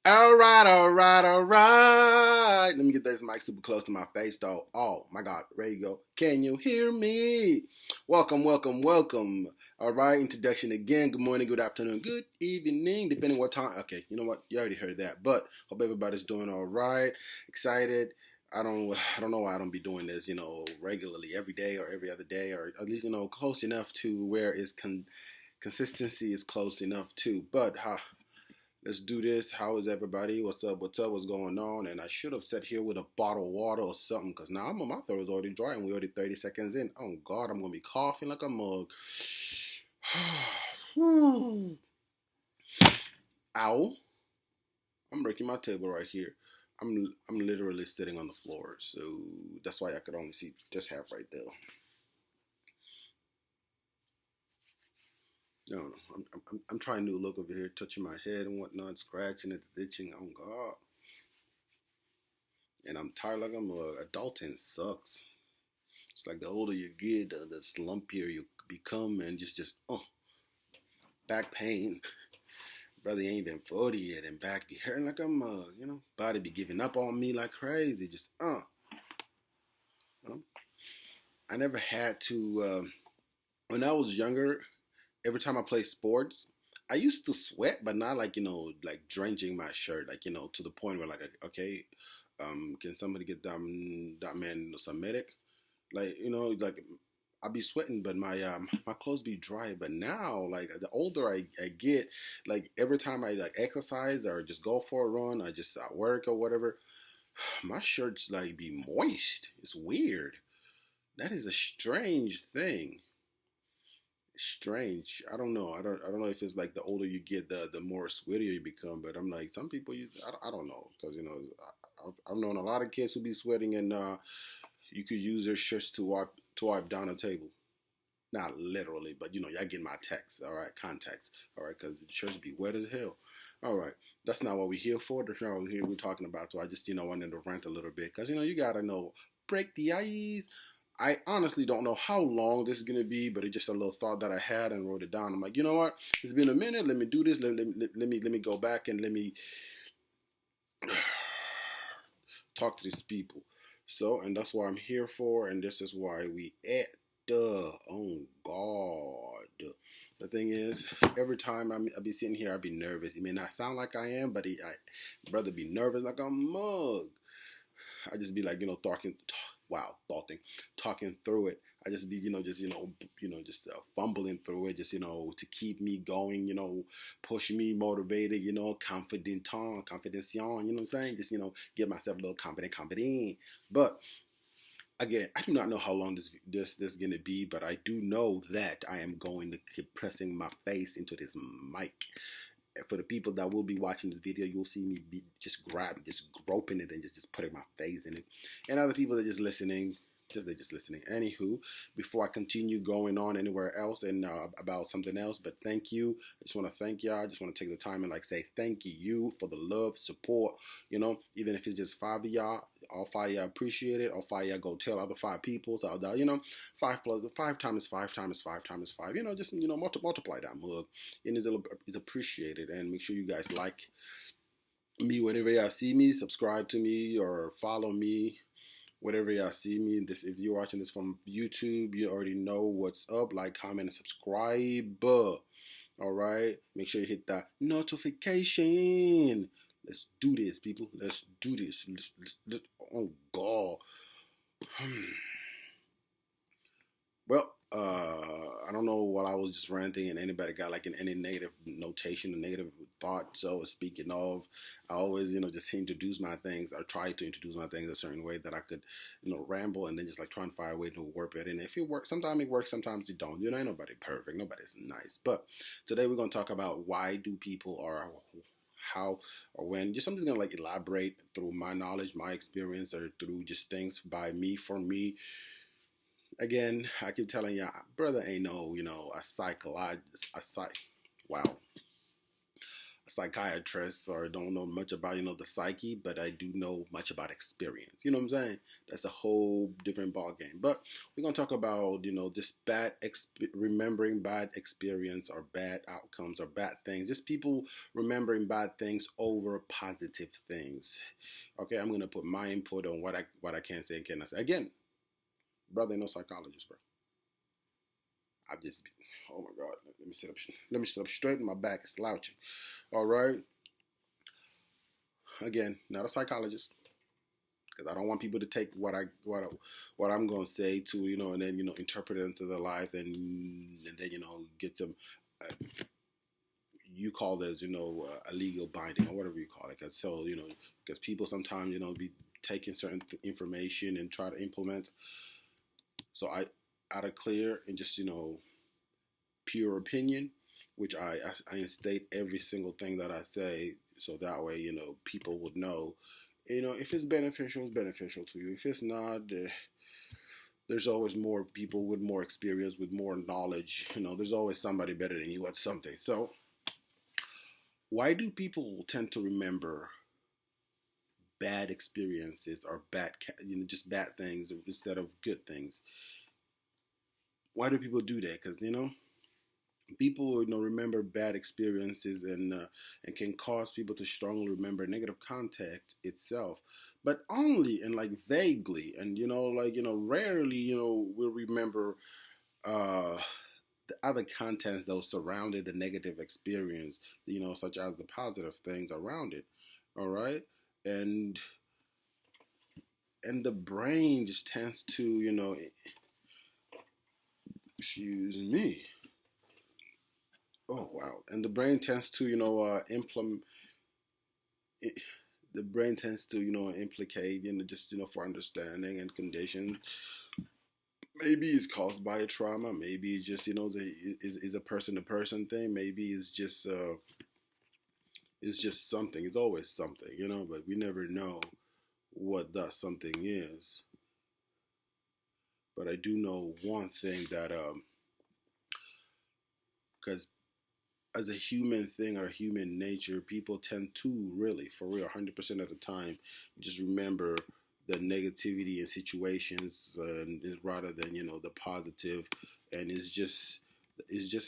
All right, all right, all right. Let me get this mic super close to my face, though. Oh my God, ready to go. Can you hear me? Welcome, welcome, welcome. All right, introduction again. Good morning, good afternoon, good evening, depending what time. Okay, you know what? You already heard that, but hope everybody's doing all right. Excited. I don't know why I don't be doing this, regularly every day or every other day, or at least close enough to where consistency is close enough too. But let's do this. How is everybody? What's up? What's up? What's going on? And I should have sat here with a bottle of water or something because now my throat is already dry and we're already 30 seconds in. Oh, God, I'm going to be coughing like a mug. Ow. I'm breaking my table right here. I'm literally sitting on the floor. So that's why I could only see just half right there. No, no. I'm trying to look over here, touching my head and whatnot, scratching it, itching. Oh, God. And I'm tired like a mug. Adulting sucks. It's like the older you get, the slumpier you become, and back pain. Brother, you ain't been 40 yet, and back be hurting like a mug. Body be giving up on me like crazy. I never had to. When I was younger, every time I played sports, I used to sweat, but not like like drenching my shirt, like to the point where like, okay, can somebody get that man some medic? Like like I be sweating, but my clothes be dry. But now, like the older I get, like every time I like exercise or just go for a run, I just at work or whatever, my shirts like be moist. It's weird. That is a strange thing. Strange. I don't know. I don't know if it's like the older you get, the more sweatier you become. But I'm like some people. I don't know because I've known a lot of kids who be sweating and you could use their shirts to wipe down a table. Not literally, but y'all get my text, all right? Context, all right? Because the shirts be wet as hell. All right, that's not what we're here for. That's not what we're talking about. So I just wanted to rant a little bit because you gotta break the ice. I honestly don't know how long this is gonna be, but it's just a little thought that I had and wrote it down. I'm like, you know what? It's been a minute. Let me do this. Let me go back and let me talk to these people. So, and that's what I'm here for, and this is why we at the oh God. The thing is, every time I be sitting here, I be nervous. It may not sound like I am, but brother be nervous like a mug. I just be like, talking through it. I just be, just fumbling through it, just to keep me going, push me, motivated, confidence, you know what I'm saying? Just give myself a little confident. But again, I do not know how long this is gonna be, but I do know that I am going to keep pressing my face into this mic. For the people that will be watching this video, you'll see me be just groping it and just putting my face in it. And other people that are just listening, they're just listening. Anywho, before I continue going on anywhere else and about something else, but thank you. I just want to thank y'all. I just want to take the time and like say thank you for the love, support. Even if it's just 5 of y'all, all 5 of y'all appreciate it. All 5 of y'all go tell other 5 people. So five plus 5 times 5 times 5 times 5. Just multiply that mug. And it's appreciated. And make sure you guys like me whenever y'all see me, subscribe to me or follow me whatever y'all see me. This, if you're watching this from YouTube, you already know what's up. Like, comment, and subscribe. All right, make sure you hit that notification. Let's do this, people. Let's do this. Oh God. Well, I don't know what I was just ranting, and anybody got like any negative notation, a negative thought. So speaking of, I always, just introduce my things. I try to introduce my things a certain way that I could, ramble and then just like try and find a way to work it. And if it works, sometimes it works, sometimes it don't. Ain't nobody perfect, nobody's nice. But today we're gonna talk about why do people or how or when. Just I'm just gonna like elaborate through my knowledge, my experience, or through just things by me for me. Again, I keep telling you, brother ain't no, a psychologist, wow, a psychiatrist or don't know much about the psyche, but I do know much about experience. You know what I'm saying? That's a whole different ball game. But we're gonna talk about just remembering bad experience or bad outcomes or bad things. Just people remembering bad things over positive things. Okay, I'm gonna put my input on what I can say and cannot say. Again, brother, no psychologist, bro. I just, oh my God, let me sit up straight. My back is slouching. All right. Again, not a psychologist, because I don't want people to take what I'm going to say to and then interpret it into their life, and then get some. You call this a legal binding or whatever you call it. Cause so because people sometimes be taking certain information and try to implement. So I out of clear and just pure opinion, which I state every single thing that I say, so that way people would know. If it's beneficial, it's beneficial to you. If it's not, there's always more people with more experience, with more knowledge. There's always somebody better than you at something. So, why do people tend to remember bad experiences or just bad things instead of good things? Why do people do that? Because people remember bad experiences and can cause people to strongly remember negative contact itself, but only and like vaguely, and rarely we'll remember the other contents that surrounded the negative experience, such as the positive things around it. All right. And the brain just tends to excuse me. Oh wow! And the brain tends to, implement. The brain tends to, implicate, just for understanding and condition. Maybe it's caused by a trauma. Maybe it's just, is a person to person thing. Maybe it's just something. It's always something, But we never know what that something is. But I do know one thing that because as a human thing or human nature, people tend to really, for real, 100% of the time, just remember the negativity in situations rather than the positive, and it's just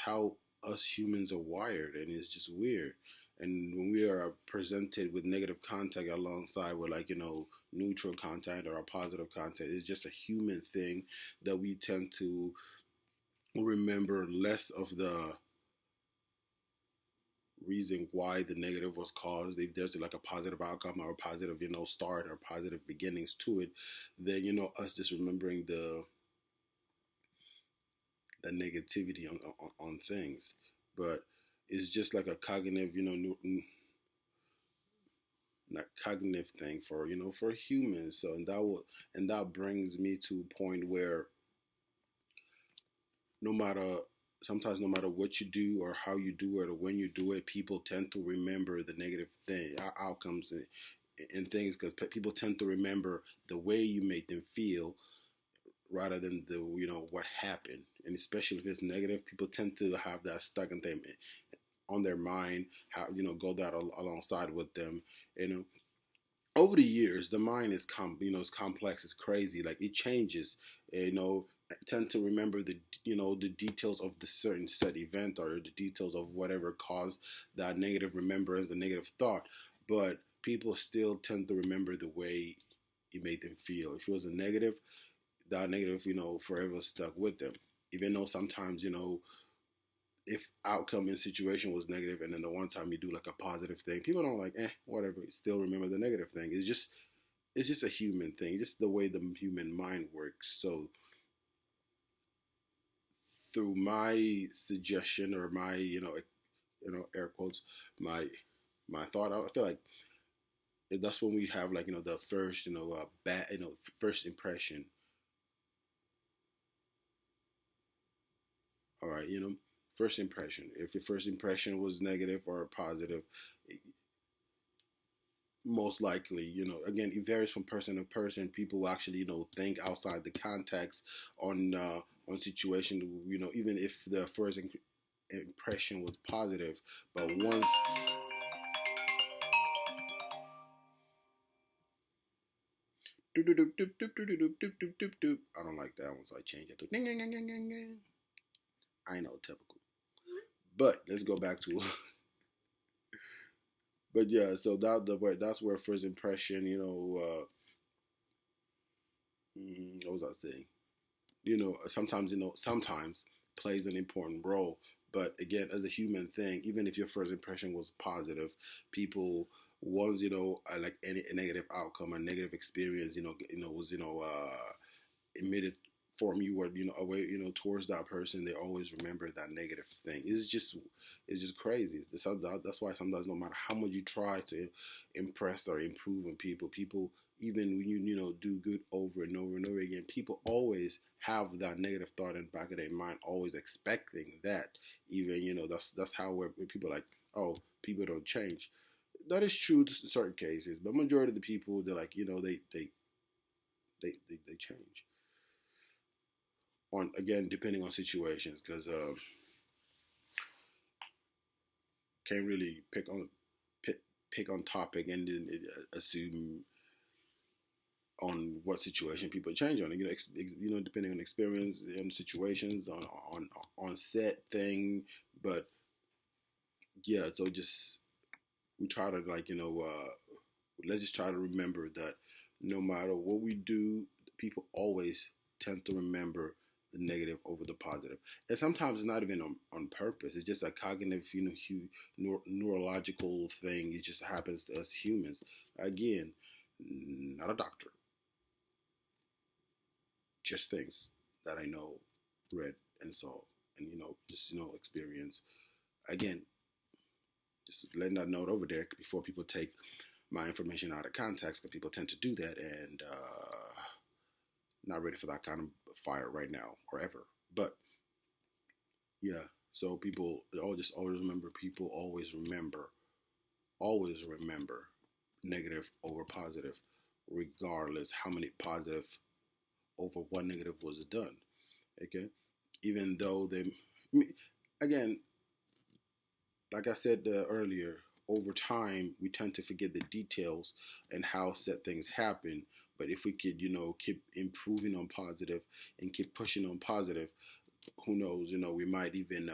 how us humans are wired, and it's just weird. And when we are presented with negative contact alongside with neutral content or a positive content, it's just a human thing that we tend to remember less of the reason why the negative was caused. If there's like a positive outcome or a positive start or positive beginnings to it, then us just remembering the negativity on things. But it's just like a cognitive not cognitive thing for humans. So and that brings me to a point where no matter sometimes no matter what you do or how you do it or when you do it, people tend to remember the negative outcomes and things, because people tend to remember the way you made them feel rather than the what happened. And especially if it's negative, people tend to have that stuck in them on their mind, how go that alongside with them. Over the years, the mind is it's complex, it's crazy, like it changes. Tend to remember the details of the certain set event or the details of whatever caused that negative remembrance, the negative thought. But people still tend to remember the way it made them feel. If it was a negative, that negative forever stuck with them. Even though sometimes if outcome in situation was negative, and then the one time you do like a positive thing, people don't like whatever. Still remember the negative thing. It's just a human thing, just the way the human mind works. So through my suggestion or my air quotes, my thought, I feel like that's when we have like the first bad first impression. All right, first impression. If your first impression was negative or positive, most likely, again, it varies from person to person. People actually, think outside the context on situation. Even if the first impression was positive, but once Doop, doop, doop, doop, doop, doop, doop, doop, doop, doop, doop. I don't like that one, so I changed it to ding, ding, ding, ding, ding, ding. I know, typical. But let's go back to. But yeah, so that's where first impression, what was I saying? Sometimes plays an important role. But again, as a human thing, even if your first impression was positive, people once like any a negative outcome, a negative experience, was emitted from you or away towards that person, they always remember that negative thing. It's just crazy. That's why sometimes no matter how much you try to impress or improve on people, even when you do good over and over and over again, people always have that negative thought in the back of their mind, always expecting that. Even that's how where people are like, oh, people don't change. That is true to certain cases, but majority of the people, they're like, they change on, again, depending on situations, because can't really pick on topic and then assume on what situation people change on. Depending on experience and situations on set thing. But yeah, so just we try to let's just try to remember that no matter what we do, people always tend to remember the negative over the positive. And sometimes it's not even on purpose. It's just a cognitive, neurological thing. It just happens to us humans. Again, not a doctor, just things that I know, read, and saw, and just experience. Again, just letting that note over there before people take my information out of context, because people tend to do that, and not ready for that kind of fire right now or ever. But yeah, so people always remember. People always remember negative over positive, regardless how many positive over what negative was done. Okay, even though again, like I said earlier, over time we tend to forget the details and how set things happen. But if we could, keep improving on positive and keep pushing on positive, who knows? We might even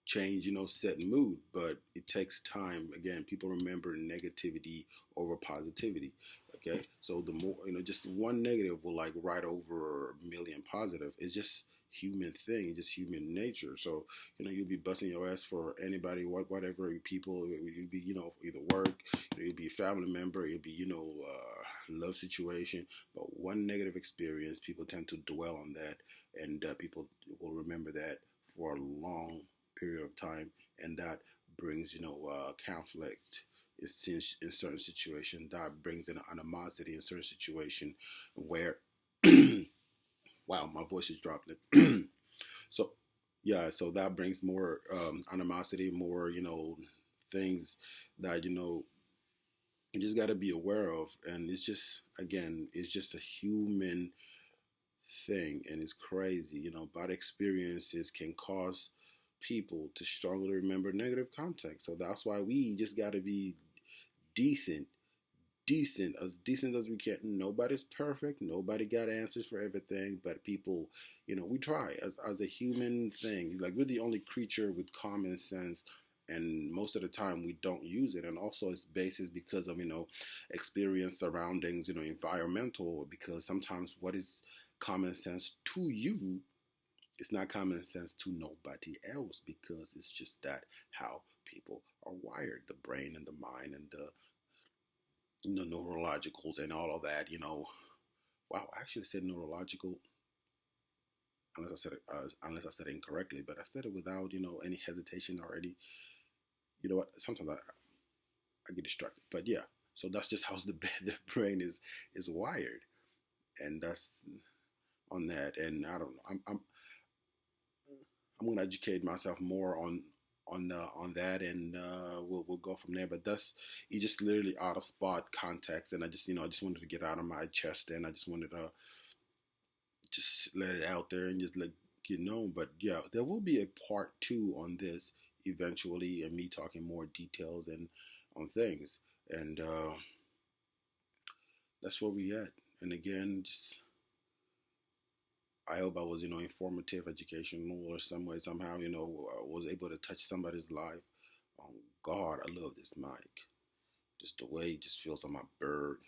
change, set mood. But it takes time. Again, people remember negativity over positivity. Okay, so the more just one negative will like write over a million positive. It's just human thing, just human nature. So you'll be busting your ass for anybody, whatever people. You'll be either work, you'll be a family member, you'll be love situation. But one negative experience, people tend to dwell on that, and people will remember that for a long period of time, and that brings conflict in certain situations. That brings an animosity in certain situation where wow, my voice is dropping. So yeah, so that brings more animosity, more things that you just got to be aware of. And it's just, again, it's just a human thing, and it's crazy. Bad experiences can cause people to strongly remember negative context. So that's why we just got to be decent, decent as we can. Nobody's perfect. Nobody got answers for everything, but people, we try as a human thing. Like, we're the only creature with common sense, and most of the time we don't use it. And also it's basis because of experience, surroundings, environmental. Because sometimes what is common sense to you, it's not common sense to nobody else, because it's just that how people are wired, the brain and the mind and the neurologicals and all of that. Wow, I actually said neurological, unless I said it incorrectly, but I said it without any hesitation or any. You know what? Sometimes I get distracted, but yeah. So that's just how the brain is wired, and that's on that. And I don't know. I'm gonna educate myself more on that, and we'll go from there. But that's, you just literally out of spot context, and I just wanted to get out of my chest, and I just wanted to just let it out there and just let But yeah, there will be a part two on this eventually, and me talking more details and on things, and that's where we at. And again, just I hope I was, informative, educational, or some way, somehow, was able to touch somebody's life. God, I love this mic. Just the way it just feels on my bird.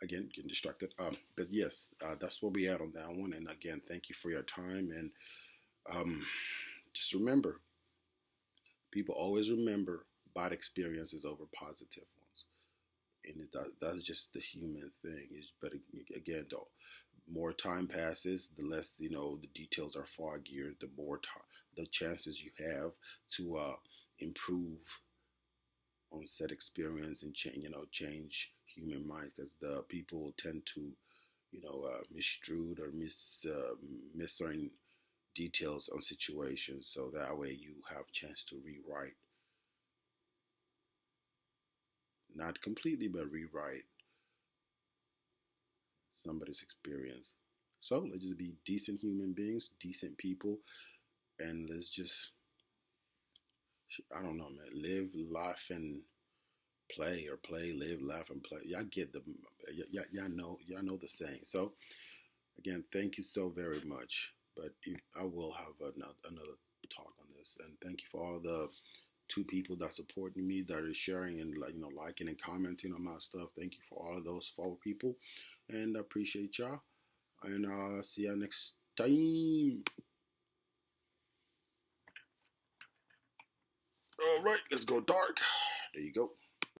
Again, getting distracted. But yes, that's where we at on that one. And again, thank you for your time. And um, just remember, people always remember bad experiences over positive ones. And that's just the human thing. But again, the more time passes, the less the details are foggier. The more the chances you have to improve on said experience and change human minds, because the people tend to misstrued or miss certain details on situations. So that way you have a chance to rewrite, not completely, but rewrite somebody's experience. So let's just be decent human beings, decent people, and let's just, I don't know, man, live, laugh, and play, or play, live, laugh, and play. Y'all get the, y'all know the saying. So again, thank you so very much. But I will have another talk on this, and thank you for all the two people that supporting me, that are sharing and liking and commenting on my stuff. Thank you for all of those 4 people, and I appreciate y'all. And see y'all next time. All right, let's go dark. There you go.